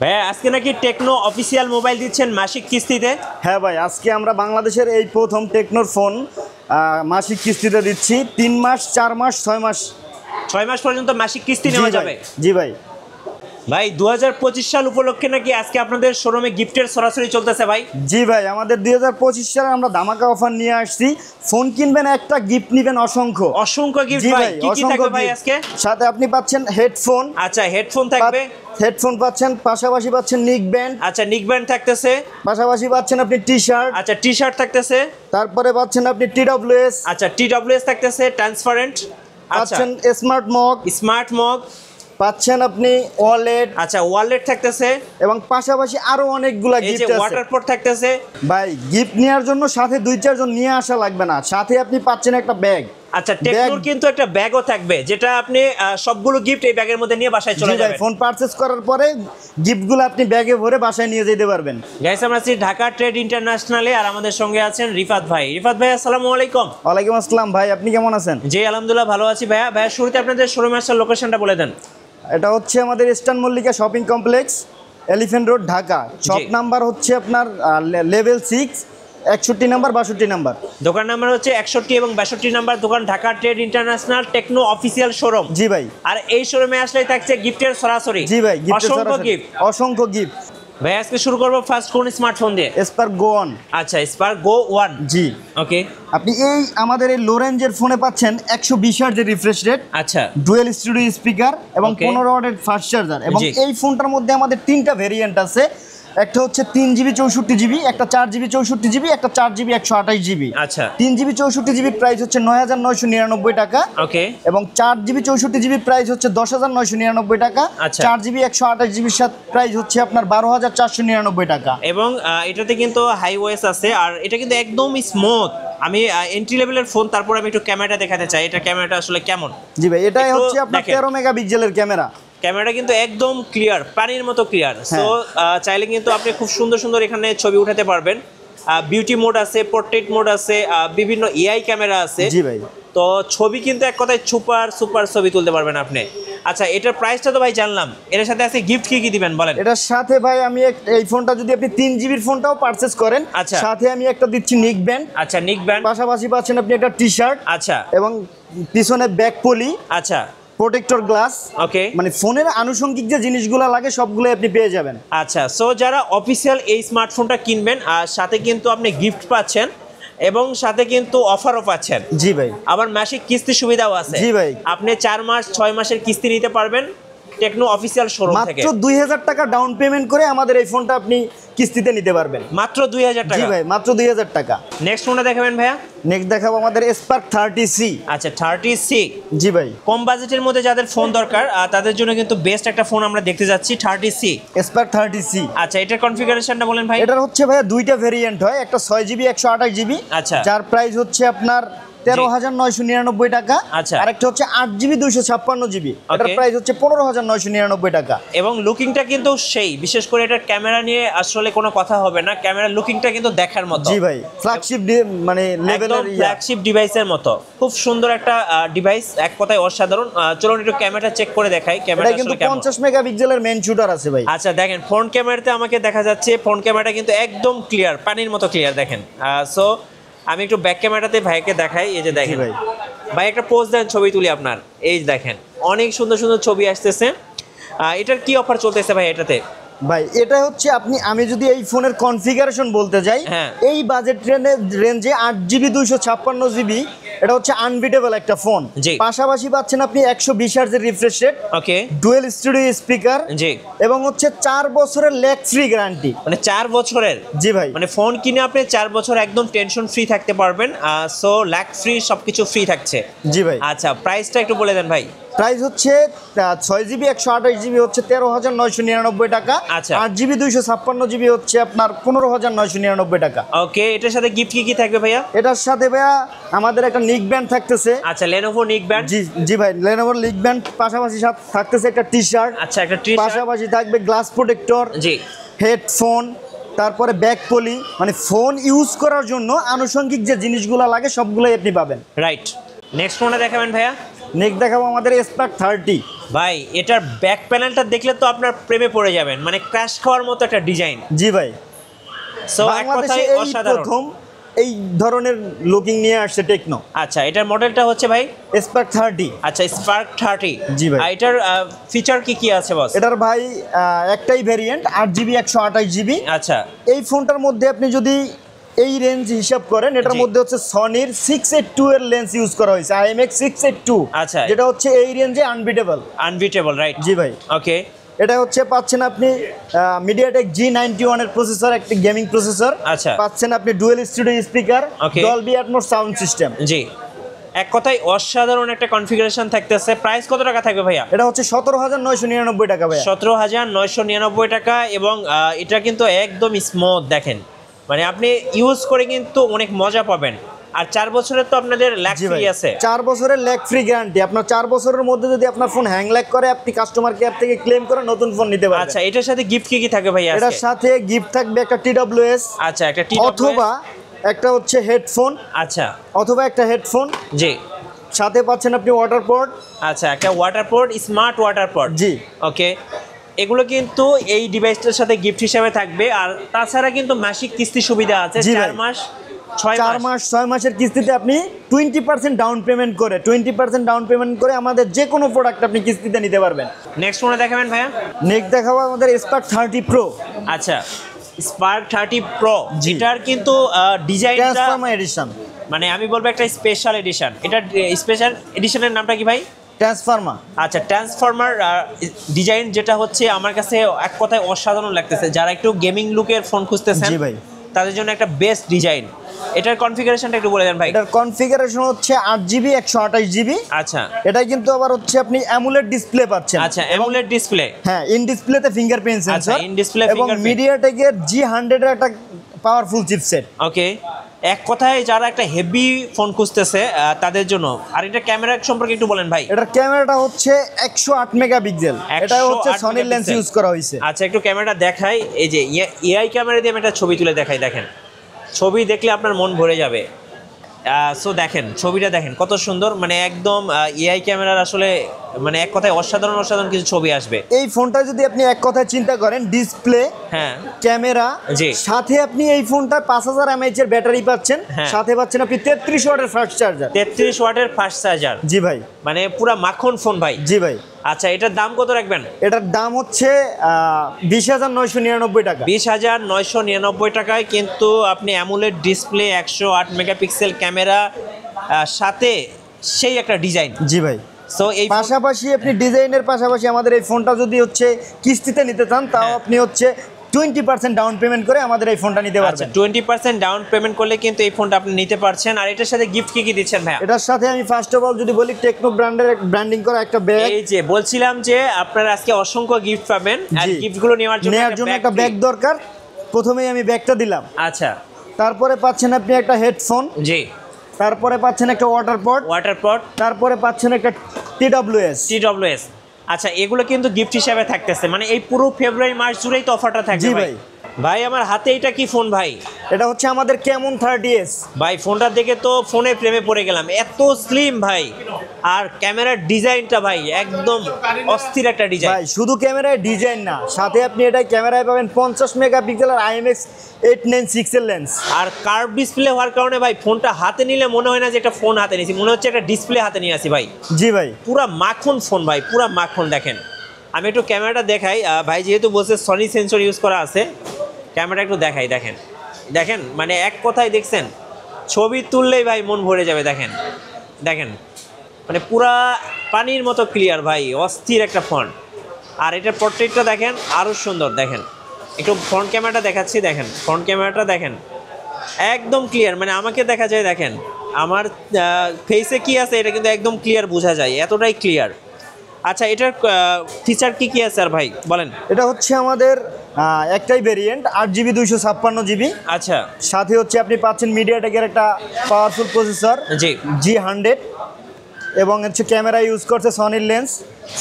ভাইয়া আজকে নাকি টেকনো অফিসিয়াল মোবাইল দিচ্ছেন মাসিক কিস্তিতে? হ্যাঁ ভাই, আজকে আমরা বাংলাদেশের এই প্রথম টেকনোর ফোন মাসিক কিস্তিতে দিচ্ছি। 3 মাস, 4 মাস, 6 মাস, 6 মাস পর্যন্ত মাসিক কিস্তি নেওয়া যাবে। জি ভাই। ভাই 2025 সাল উপলক্ষে নাকি আজকে আপনাদের শোরুমে গিফটের সরাসরি চলতেছে ভাই? জি ভাই, আমাদের 2025 সালে আমরা ধামাকা অফার নিয়ে আসছি। ফোন কিনবেন একটা, গিফট নেবেন অসংখ্য। অসংখ্য গিফট ভাই, কি কি থাকবে ভাই আজকে? সাথে আপনি পাচ্ছেন হেডফোন। আচ্ছা, হেডফোন থাকবে। হেডফোন পাচ্ছেন, পাশাপাশি পাচ্ছেন নিক ব্যান্ড। আচ্ছা, নিক ব্যান্ড থাকতেছে। পাশাপাশি পাচ্ছেন আপনি টি-শার্ট। আচ্ছা, টি-শার্ট থাকতেছে। তারপরে পাচ্ছেন আপনি টিডব্লিউএস। আচ্ছা, টিডব্লিউএস থাকতেছে, ট্রান্সপারেন্ট। পাচ্ছেন স্মার্ট মগ। স্মার্ট মগ পাচ্ছেন আপনি ওয়ালেট। আচ্ছা, ওয়ালেট থাকতেছে এবং পাশাপাশি আরো অনেকগুলা এই গিফট যে আছে। ওয়াটার পট থাকতেছে। ভাই গিফট নেওয়ার জন্য সাথে 2-4 জন নিয়ে আসা লাগবে না, সাথে আপনি পাচ্ছেন একটা ব্যাগ। আচ্ছা, টেকনোর কিন্তু একটা ব্যাগও থাকবে, যেটা আপনি সবগুলো গিফট এই ব্যাগের মধ্যে নিয়ে বাসায় চলে যাবেন। ফোন পারচেজ করার পরে গিফটগুলো আপনি ব্যাগে ভরে বাসায় নিয়ে যেতে পারবেন। গাইস, আমরা আছি ঢাকা ট্রেড ইন্টারন্যাশনালে, আর আমাদের সঙ্গে আছেন রিফাত ভাই। রিফাত ভাই, আসসালামু আলাইকুম। ওয়ালাইকুম আসসালাম ভাই, আপনি কেমন আছেন? জি আলহামদুলিল্লাহ ভালো আছি ভাইয়া। ভাইয়া শুরুতে আপনাদের শোরুমের আসার লোকেশনটা বলে দেন। এটা হচ্ছে আমাদের eastern Mallika shopping complex, elephant road, Dhaka. Shop number হচ্ছে আপনার লেভেল 6, 61 নাম্বার, 62 নাম্বার। দোকান নাম্বার হচ্ছে 61 এবং 62 নাম্বার দোকান, Dhaka trade international techno official showroom. জি ভাই। আর এই শোরুমে আসলেই থাকছে গিফটের সরাসরি। জি ভাই, অসংখ্য গিফট। অসংখ্য গিফট। ভাই আজকে শুরু করবো ফার্স্ট কোন স্মার্টফোন দিয়ে? স্পার্ক গো 1। আচ্ছা, স্পার্ক গো 1। জি ওকে। আপনি আমাদের এই লো রেঞ্জের ফোনে পাচ্ছেন 120 হার্টজের রিফ্রেশ রেট। আচ্ছা, ডুয়েল স্টুডিও স্পিকার এবং 15 ওয়াটের ফাস্ট চার্জার। এবং এই ফোনটার মধ্যে আমাদের 3টা ভেরিয়েন্ট আছে। একটা হচ্ছে 3GB 64GB, একটা 4GB 64GB, একটা 4GB 128GB। আচ্ছা, 3GB 64GB প্রাইস হচ্ছে 9999 টাকা। ওকে। এবং 4GB 64GB প্রাইস হচ্ছে 10999 টাকা। আচ্ছা। 4GB 128GB সাথে প্রাইস হচ্ছে আপনার 12499 টাকা। এবং এটাতে কিন্তু হাই ওয়েস আছে, আর এটা কিন্তু একদম স্মুথ। আমি এন্ট্রি লেভেলের ফোন, তারপর আমি একটু ক্যামেরাটা দেখাতে চাই। এটা ক্যামেরাটা আসলে কেমন? জি ভাই, এটাই হচ্ছে আপনার 13 মেগাপিক্সেলের ক্যামেরা। ক্যামেরাটা কিন্তু একদম ক্লিয়ার, পানির মতো ক্লিয়ার। সো চাইলে কিন্তু আপনি খুব সুন্দর সুন্দর এখানে ছবি উঠাতে পারবেন। বিউটি মোড আছে, পোর্ট্রেট মোড আছে, বিভিন্ন এআই ক্যামেরা আছে। জি ভাই। তো ছবি কিন্তু এক কথায় সুপার ছবি তুলতে পারবেন আপনি। আচ্ছা, এটার প্রাইসটা তো ভাই জানলাম, এর সাথে আছে গিফট কি কি দিবেন বলেন? এটার সাথে ভাই আমি এই ফোনটা যদি আপনি 3GBর ফোনটাও পারচেজ করেন, আচ্ছা, সাথে আমি একটা দিচ্ছি নিক ব্যান্ড। আচ্ছা, নিক ব্যান্ড। পাশাপাশি পাচ্ছেন আপনি একটা টি-শার্ট। আচ্ছা। এবং পিছনে ব্যাক পলি। আচ্ছা, প্রোটেক্টর গ্লাস। ওকে। মানে ফোনের আনুষঙ্গিক যে জিনিসগুলো লাগে সবগুলো আপনি পেয়ে যাবেন। আচ্ছা, সো যারা অফিসিয়াল এই স্মার্টফোনটা কিনবেন, আর সাথে কিন্তু আপনি গিফট পাচ্ছেন এবং সাথে কিন্তু অফারও পাচ্ছেন। জি ভাই। আবার মাসিক কিস্তি সুবিধাও আছে। জি ভাই। আপনি 4 মাস 6 মাসের কিস্তি নিতে পারবেন টেকনো অফিসিয়াল শোরুম থেকে। মাত্র 2000 টাকা ডাউন পেমেন্ট করে আমাদের এই ফোনটা আপনি কিস্তিতে নিতে পারবেন। মাত্র 2000 টাকা? জি ভাই, মাত্র 2000 টাকা। নেক্সট ফোনটা দেখাবেন ভাইয়া? নেক্সট দেখাবো আমাদের স্পার্ক 30C। আচ্ছা, 30C। জি ভাই। কম বাজেটের মধ্যে যাদের ফোন দরকার তাদের জন্য কিন্তু বেস্ট একটা ফোন আমরা দেখতে যাচ্ছি, 30C। Spark 30C। আচ্ছা, এটার কনফিগারেশনটা বলেন ভাই? এটার হচ্ছে ভাইয়া 2টা ভেরিয়েন্ট হয়, একটা 6GB 128GB। আচ্ছা। যার প্রাইস হচ্ছে আপনার 13999 টাকা। আচ্ছা। আর একটা হচ্ছে 8GB 256GB। এটার Okay. প্রাইস হচ্ছে 15999 টাকা। এবং লুকিংটা কিন্তু সেই, বিশেষ করে এটার ক্যামেরা নিয়ে আসলে কোনো কথা হবে না, ক্যামেরার লুকিংটা কিন্তু দেখার মতো। জি ভাই, ফ্ল্যাগশিপ মানে লেভেলের ফ্ল্যাগশিপ ডিভাইসের মতো খুব সুন্দর একটা ডিভাইস, এক কথায় অসাধারণ। চলুন একটু ক্যামেরাটা চেক করে দেখাই ক্যামেরা কিন্তু আসলে কেমন। 50 মেগাপিক্সেলের মেইন শুটার আছে ভাই। আচ্ছা, দেখেন ফ্রন্ট ক্যামেরাতে আমাকে দেখা যাচ্ছে, ফ্রন্ট ক্যামেরাটা কিন্তু একদম ক্লিয়ার, পানির মতো ক্লিয়ার। দেখেন, সো আমি একটু ব্যাক ক্যামেরাতে ভাইকে দেখাই। এই যে দেখেন ভাই, ভাই একটা পোজ দেন, ছবি তুলি আপনার। এই দেখেন অনেক সুন্দর সুন্দর ছবি আসতেছে। এটার কি অফার চলতেছে ভাই এটাতে? ভাই এটা হচ্ছে আমি যদি এই ফোনের কনফিগারেশন বলতে যাই, হ্যাঁ। এই বাজেট রেঞ্জে 8GB 256GB এটা হচ্ছে আনবিটেবল একটা ফোন। জি। পাশাপাশি পাচ্ছেন আপনি 120 হার্টজের refresh rate. Okay. Dual studio speaker. জি। এবং হচ্ছে 4 বছরের ল্যাগ ফ্রি গ্যারান্টি। মানে 4 বছরের? জি ভাই। মানে ফোন কিনে আপনি 4 বছর একদম টেনশন ফ্রি থাকতে পারবেন। সো ল্যাগ ফ্রি সবকিছু ফ্রি থাকছে। জি ভাই। আচ্ছা, প্রাইসটা একটু বলে দেন ভাই। প্রাইস হচ্ছে 6GB 128GB হচ্ছে 13999 টাকা। আচ্ছা। 8GB 256GB হচ্ছে আপনার 15999 টাকা। ওকে, এটার সাথে গিফট কি কি থাকবে ভাইয়া? এটার সাথে ভাইয়া আমাদের একটা নিক ব্যান্ড থাকতেছে। আচ্ছা, Lenovo নিক ব্যান্ড। জি জি ভাই, Lenovo নিক ব্যান্ড। পাশাপাশি থাকতেছে একটা টি-শার্ট। আচ্ছা, একটা টি-শার্ট। পাশাপাশি থাকবে গ্লাস প্রোটেক্টর। জি। হেডফোন, তারপরে ব্যাক পলি, মানে ফোন ইউজ করার জন্য আনুষঙ্গিক যে জিনিসগুলো লাগে সবগুলোই আপনি পাবেন। রাইট। নেক্সট ফোনটা দেখাবেন ভাইয়া? নেক্সট দেখাবো আমাদের স্পার্ক 30। ভাই এটার ব্যাক প্যানেলটা দেখলে তো আপনার প্রেমে পড়ে যাবেন, মানে ক্র্যাশ খাওয়ার মতো একটা ডিজাইন। জি ভাই, সো এক বাংলাদেশে কথায় এই অসাধারণ। প্রথম এই ধরনের লুকিং নিয়ে আসছে টেকনো। আচ্ছা, এটার মডেলটা হচ্ছে ভাই স্পার্ক 30। আচ্ছা, স্পার্ক 30। জি ভাই। এটার ফিচার কি কি আছে বস? এটার ভাই একটাই ভেরিয়েন্ট 8GB 128GB। আচ্ছা, এই ফোনটার মধ্যে আপনি যদি এই রেঞ্জ হিসাব করেন, এটার জি। মধ্যে হচ্ছে সনির 682 এর লেন্স ইউজ করা হয়েছে, IMX 682। আচ্ছা। যেটা হচ্ছে এই রেঞ্জে আনবিটেবল। Unbeatable, right? জি ভাই। ওকে। এটা হচ্ছে পাচ্ছেন আপনি মিডিয়াটেক G91 এর প্রসেসর, একটা গেমিং প্রসেসর। আচ্ছা। পাচ্ছেন আপনি dual studio speaker, Okay. Dolby Atmos sound system. জি, এক কথায় অসাধারণ একটা কনফিগারেশন থাকতেছে। প্রাইস কত টাকা থাকবে ভাইয়া? এটা হচ্ছে 17,999 টাকা ভাই। 17,999 টাকা। এবং এটা কিন্তু একদম স্মুথ, দেখেন, মানে আপনি ইউজ করে কিন্তু অনেক মজা পাবেন। আর 4 বছরের তো আপনাদের ল্যাগ জি ভাই, ফ্রি আছে। 4 বছরের ল্যাগ ফ্রি গ্যারান্টি। আপনার 4 বছরের মধ্যে যদি আপনার ফোন হ্যাং ল্যাগ করে, আপনি কাস্টমার কেয়ার থেকে ক্লেম করে নতুন ফোন নিতে পারবেন। আচ্ছা, এটার সাথে গিফট কি কি থাকবে ভাইয়া আজকে? এটার সাথে গিফট থাকবে একটা TWS, আচ্ছা, একটা অথবা একটা হচ্ছে হেডফোন, আচ্ছা, অথবা একটা হেডফোন। জি। সাথে পাচ্ছেন আপনি ওয়াটার পড। আচ্ছা, একটা ওয়াটার পড, স্মার্ট ওয়াটার পড। জি। ওকে, এগুলো কিন্তু এই ডিভাইসটার সাথে গিফট হিসেবে থাকবে। আর তাছাড়া কিন্তু মাসিক কিস্তি সুবিধা আছে, জি 4 ভাই। মাস 6 4 মাস 6 মাসের কিস্তিতে আপনি 20% ডাউন পেমেন্ট করে 20% ডাউন পেমেন্ট করে আমাদের যে কোনো প্রোডাক্ট আপনি কিস্তিতে নিতে পারবেন। নেক্সট ফোনে দেখাবেন ভাইয়া? নেক্সট দেখাবো আমাদের স্পার্ক 30 প্রো। আচ্ছা, স্পার্ক 30 প্রো, যেটার কিন্তু ডিজাইনটা ট্রান্সফর্মার এডিশন, মানে আমি বলবো একটা স্পেশাল এডিশন। এটা স্পেশাল এডিশনের নামটা কি ভাই? ট্রান্সফর্মার। আচ্ছা, ট্রান্সফর্মার ডিজাইন, যেটা হচ্ছে আমার কাছে এক কথায় অসাধারণ লাগতেছে। যারা একটু গেমিং লুকের ফোন খুঁজতেছেন, জি ভাই, তাদের জন্য একটা বেস্ট ডিজাইন। এটার কনফিগারেশনটা একটু বলে দেন ভাই। এটার কনফিগারেশন হচ্ছে 8GB 128GB। আচ্ছা, এটা কিন্তু আবার হচ্ছে আপনি অ্যামুলেট ডিসপ্লে পাচ্ছেন। আচ্ছা, অ্যামোলেড ডিসপ্লে। হ্যাঁ, ইন ডিসপ্লেতে ফিঙ্গারপ্রিন্ট আচ্ছা, সেন্সর in display এবং fingerprint। মিডিয়াটেকের G100 এর একটা পাওয়ারফুল চিপসেট। ওকে, এক কথায় যারা একটা হেভি ফোন খুঁজতেছে তাদের জন্য। আর এটা ক্যামেরা সম্পর্কে একটু বলেন ভাই। এটার ক্যামেরাটা হচ্ছে 108 মেগাপিক্সেল। এটা হচ্ছে 108 সনির লেন্স মেগাপিক্সেল। ইউজ করা হয়েছে। আচ্ছা, একটু ক্যামেরাটা দেখাই। এই যে এআই ক্যামেরা দিয়ে আমি একটা ছবি তুলে দেখাই, দেখেন। ছবি দেখলে আপনার মন ভরে যাবে। সো দেখেন, ছবিটা দেখেন কত সুন্দর, মানে একদম এআই ক্যামেরার আসলে মানে এক কথায় অসাধারণ অসাধারণ কিছু ছবি আসবে। এই ফোনটা যদি আপনি এক কথায় চিন্তা করেন, ডিসপ্লে, হ্যাঁ, ক্যামেরা, জি। সাথে আপনি এই ফোনটা 5000 mAh এর ব্যাটারি পাচ্ছেন, হ্যাঁ। সাথে পাচ্ছেন আপনি 33 ওয়াটের ফাস্ট চার্জার। 33 ওয়াটের ফাস্ট চার্জার। জি ভাই। মানে পুরা মাখন ফোন ভাই। জি ভাই। আচ্ছা, এটার দাম কত রাখবেন? এটার দাম হচ্ছে 20,999 টাকা। 20,999 টাকায় কিন্তু আপনি অ্যামোলেড ডিসপ্লে, 108 মেগাপিক্সেল ক্যামেরা, সাথে সেই একটা ডিজাইন। জি ভাই। সো এই পাশাপাশি আপনি ডিজাইনের পাশাপাশি আমাদের এই ফোনটা যদি হচ্ছে কিস্তিতে নিতে চান, তাও হ্যাঁ। আপনি হচ্ছে 20% ডাউন পেমেন্ট করে আমাদের এই ফোনটা নিতে আচ্ছা, পারবেন। 20% ডাউন পেমেন্ট করলে কিন্তু এই ফোনটা আপনি নিতে পারছেন। আর এটার সাথে গিফট কি কি দিচ্ছেন ভাইয়া? এটার সাথে আমি ফার্স্ট অফ অল যদি বলি, টেকনো ব্র্যান্ডের ব্র্যান্ডিং করা একটা ব্যাগ। এই যে বলছিলাম যে আপনারা আজকে অসংখ্য গিফট পাবেন, আর জি। গিফটগুলো নেওয়ার জন্য একটা ব্যাগ দরকার। প্রথমেই আমি ব্যাগটা দিলাম। আচ্ছা, তারপরে পাচ্ছেন আপনি একটা হেডফোন, জি। তারপরে পাচ্ছেন একটা ওয়াটার পট, ওয়াটার পট, তারপরে পাচ্ছেন একটা TWS। আচ্ছা, এগুলো কিন্তু গিফট হিসাবে থাকতেছে, মানে এই পুরো ফেব্রুয়ারি মাস জুড়েই তো অফারটা থাকবে জি ভাই। ভাই। ভাই আমার হাতে এটা কি ফোন ভাই? এটা হচ্ছে আমাদের ক্যামন 30s। ভাই ফোনটা দেখে তো ফোনে প্রেমে পড়ে গেলাম, এত স্লিম ভাই। আর ক্যামেরার ডিজাইনটা ভাই একদম অস্থির একটা ডিজাইন ভাই শুধু ক্যামেরায় ডিজাইন না, সাথে আপনি এটা ক্যামেরায় পাবেন 50 মেগাপিক্সেল আর IMX 896 এর লেন্স। আর কার্ভ ডিসপ্লে হওয়ার কারণে ভাই ফোনটা হাতে নিলে মনে হয় না যে একটা ফোন হাতে নিয়েছি, মনে হচ্ছে একটা ডিসপ্লে হাতে নিয়ে আসি ভাই। জি ভাই। পুরা মাখন ফোন ভাই, পুরা মাখন। দেখেন, আমি একটু ক্যামেরাটা দেখাই। ভাই যেহেতু বলছে সনি সেন্সর ইউজ করা আছে, ক্যামেরা একটু দেখাই। দেখেন দেখেন, মানে এক কথায় দেখছেন, ছবি তুললেই ভাই মন ভরে যাবে। দেখেন দেখেন, মানে পুরা পানির মতো ক্লিয়ার ভাই, অস্থির একটা ফোন। আর এটার পোর্ট্রেটটা দেখেন আরও সুন্দর। দেখেন, একটু ফ্রন্ট ক্যামেরাটা দেখাচ্ছি। দেখেন ফ্রন্ট ক্যামেরাটা দেখেন, একদম ক্লিয়ার, মানে আমাকে দেখা যায়। দেখেন আমার ফেসে কি আছে এটা কিন্তু একদম ক্লিয়ার বোঝা যায়, এতটাই ক্লিয়ার। আচ্ছা, এটার ফিচার কি কি আছে আর ভাই বলেন? এটা হচ্ছে আমাদের একটাই ভেরিয়েন্ট, 8GB 256GB। আচ্ছা, সাথে হচ্ছে আপনি পাচ্ছেন মিডিয়াটেকের একটা পাওয়ারফুল প্রসেসর জি, G100, এবং হচ্ছে ক্যামেরা ইউজ করছে সনির লেন্স,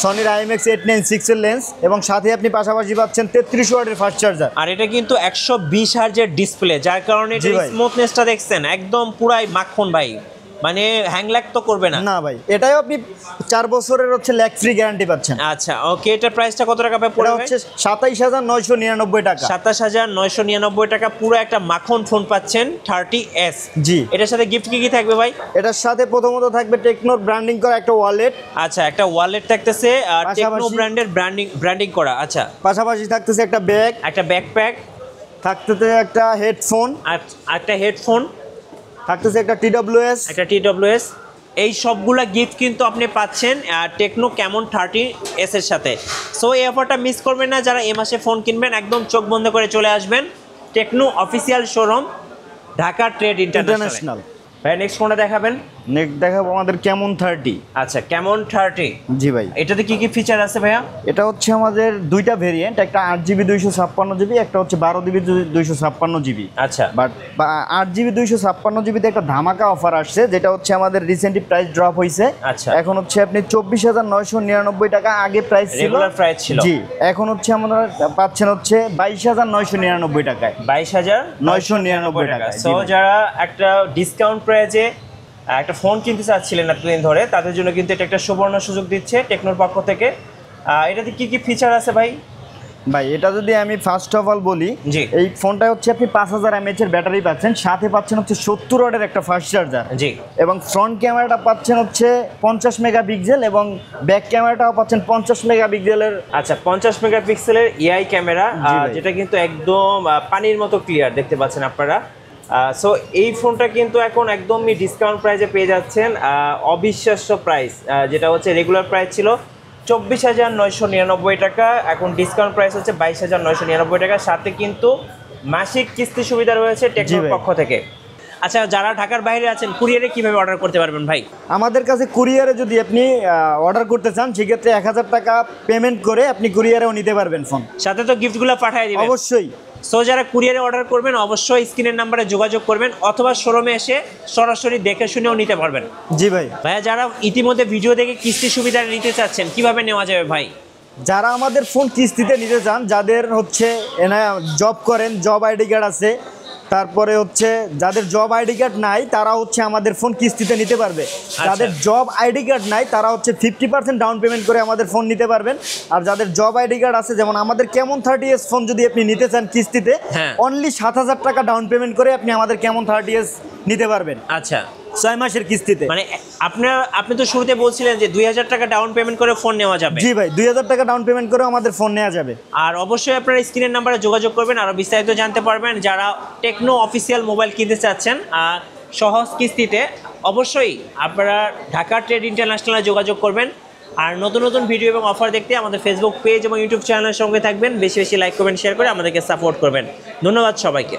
সনির IMX 896 এর লেন্স, এবং সাথে আপনি পাশাপাশি পাচ্ছেন 33 ওয়াটের ফাস্ট চার্জার। আর এটা কিন্তু 120 হার্জের ডিসপ্লে, যার কারণে জি ভাই। স্মুথনেসটা দেখছেন একদম পুরাই মাখন ভাই, মানে হ্যাং ল্যাগ তো করবে না? না ভাই, এটাও আপনি 4 বছরের হচ্ছে ল্যাগ ফ্রি গ্যারান্টি পাচ্ছেন। আচ্ছা ওকে, এটার প্রাইসটা কত টাকা এটা পড়বে? হচ্ছে 27999 টাকা। 27999 টাকা পুরো একটা মাখন ফোন পাচ্ছেন 30s। জি। এটার সাথে গিফট কি কি থাকবে ভাই? এটার সাথে প্রথমত থাকবে টেকনোর ব্র্যান্ডিং করা একটা ওয়ালেট। আচ্ছা, একটা ওয়ালেট থাকতেছে টেকনো পাশাপাশি- ব্র্যান্ডের ব্র্যান্ডিং করা। আচ্ছা, পাশাপাশি থাকতেছে একটা ব্যাগ, একটা ব্যাকপ্যাক, থাকতেছে একটা হেডফোন, আর একটা হেডফোন, থাকতেছে একটা TWS। একটা TWS। এই সবগুলা গিফট কিন্তু আপনি পাচ্ছেন টেকনো ক্যামন 30s এর সাথে। সো এই অফারটা মিস করবেন না। যারা এই মাসে ফোন কিনবেন একদম চোখ বন্ধ করে চলে আসবেন Techno official showroom, Dhaka trade International. ভাই নেক্সট ফোনটা দেখাবেন? নেক্সট দেখাবো আমাদের ক্যামন 30। আচ্ছা, ক্যামন 30। জি ভাই, এটাতে কি কি ফিচার আছে ভাইয়া? এটা হচ্ছে আমাদের দুইটা ভেরিয়েন্ট, একটা 8GB 256GB, একটা হচ্ছে 12GB 256GB। আচ্ছা, বাট 8GB 256GBতে একটা ধামাকা অফার আসছে, যেটা হচ্ছে আমাদের রিসেন্টলি প্রাইস ড্রপ হয়েছে। আচ্ছা। এখন হচ্ছে আপনি 24,999 টাকা আগে প্রাইস ছিল, রেগুলার প্রাইস ছিল। জি, এখন হচ্ছে আমরা পাচ্ছেন হচ্ছে 22,999 টাকায়। 22,999 টাকা। জি সো ভাই। যারা একটা ডিসকাউন্ট প্রাইজে একটা ফোন কিনতে চাচ্ছিলেন এতদিন ধরে, তাদের জন্য কিন্তু এটা একটা সুবর্ণ সুযোগ দিচ্ছে টেকনোর পক্ষ থেকে। এটাতে কি কি ফিচার আছে ভাই? ভাই এটা যদি আমি ফার্স্ট অফ অল বলি, জি। এই ফোনটা হচ্ছে আপনি 5000 mAh এর ব্যাটারি পাচ্ছেন, সাথে পাচ্ছেন হচ্ছে 70 ওয়াটের একটা ফাস্ট চার্জার, জি। এবং ফ্রন্ট ক্যামেরাটা পাচ্ছেন হচ্ছে 50 মেগাপিক্সেল, এবং ব্যাক ক্যামেরাটাও পাচ্ছেন 50 মেগাপিক্সেলের। আচ্ছা, 50 মেগাপিক্সেলের এআই ক্যামেরা, জি ভাই। যেটা কিন্তু একদম পানির মতো ক্লিয়ার দেখতে পাচ্ছেন আপনারা। সো এই ফোনটা কিন্তু এখন একদমই ডিসকাউন্ট প্রাইসে পেয়ে যাচ্ছেন, অবিশ্বাস্য প্রাইস। যেটা হচ্ছে রেগুলার প্রাইস ছিল 24,999 টাকা, এখন ডিসকাউন্ট প্রাইস হচ্ছে 22,999 টাকা। সাথে কিন্তু মাসিক কিস্তি সুবিধা রয়েছে টেকনোর ভাই। পক্ষ থেকে। আচ্ছা, যারা ঢাকার বাইরে আছেন কুরিয়ারে কিভাবে অর্ডার করতে পারবেন ভাই? আমাদের কাছে কুরিয়ারে যদি আপনি অর্ডার করতে চান, সেক্ষেত্রে 1000 টাকা পেমেন্ট করে আপনি কুরিয়ারেও নিতে পারবেন ফোন। সাথে তো গিফটগুলো পাঠিয়ে দিবেন অবশ্যই। সো যারা কুরিয়ারে অর্ডার করবেন অবশ্যই স্ক্রিনের নাম্বারে যোগাযোগ করবেন, অথবা শোরুমে এসে সরাসরি দেখে শুনেও নিতে পারবেন। জি ভাই। ভাইয়া, যারা ইতিমধ্যে ভিডিও দেখে কিস্তি সুবিধা নিতে চাচ্ছেন কিভাবে নেওয়া যাবে ভাই? যারা আমাদের ফোন কিস্তিতে নিতে চান, যাদের হচ্ছে জব করেন, জব আইডি কার্ড আছে, তারপরে হচ্ছে যাদের জব আইডি কার্ড নাই তারা হচ্ছে আমাদের ফোন কিস্তিতে নিতে পারবে। যাদের জব আইডি কার্ড নাই তারা হচ্ছে 50% ডাউন পেমেন্ট করে আমাদের ফোন নিতে পারবেন। আর যাদের জব আইডি কার্ড আছে, যেমন আমাদের ক্যামন 30s ফোন যদি আপনি নিতে চান কিস্তিতে, হ্যাঁ। অনলি 7000 টাকা ডাউন পেমেন্ট করে আপনি আমাদের ক্যামন 30s নিতে পারবেন আচ্ছা, 6 মাসের কিস্তিতে। মানে আপনি তো শুরুতে বলছিলেন যে 2000 টাকা ডাউন পেমেন্ট করে ফোন নেওয়া যাবে। জি ভাই, 2000 টাকা ডাউন পেমেন্ট করে আমাদের ফোন নেওয়া যাবে। আর অবশ্যই আপনারা স্ক্রিনের নাম্বারে যোগাযোগ করবেন, আরও বিস্তারিত জানতে পারবেন। যারা টেকনো অফিসিয়াল মোবাইল কিনতে চাচ্ছেন সহজ কিস্তিতে, অবশ্যই আপনারা ঢাকা ট্রেড ইন্টারন্যাশনালে যোগাযোগ করবেন। আর নতুন নতুন ভিডিও এবং অফার দেখতে আমাদের ফেসবুক পেজ এবং ইউটিউব চ্যানেলের সঙ্গে থাকবেন। বেশি বেশি লাইক করবেন, শেয়ার করে আমাদেরকে সাপোর্ট করবেন। ধন্যবাদ সবাইকে।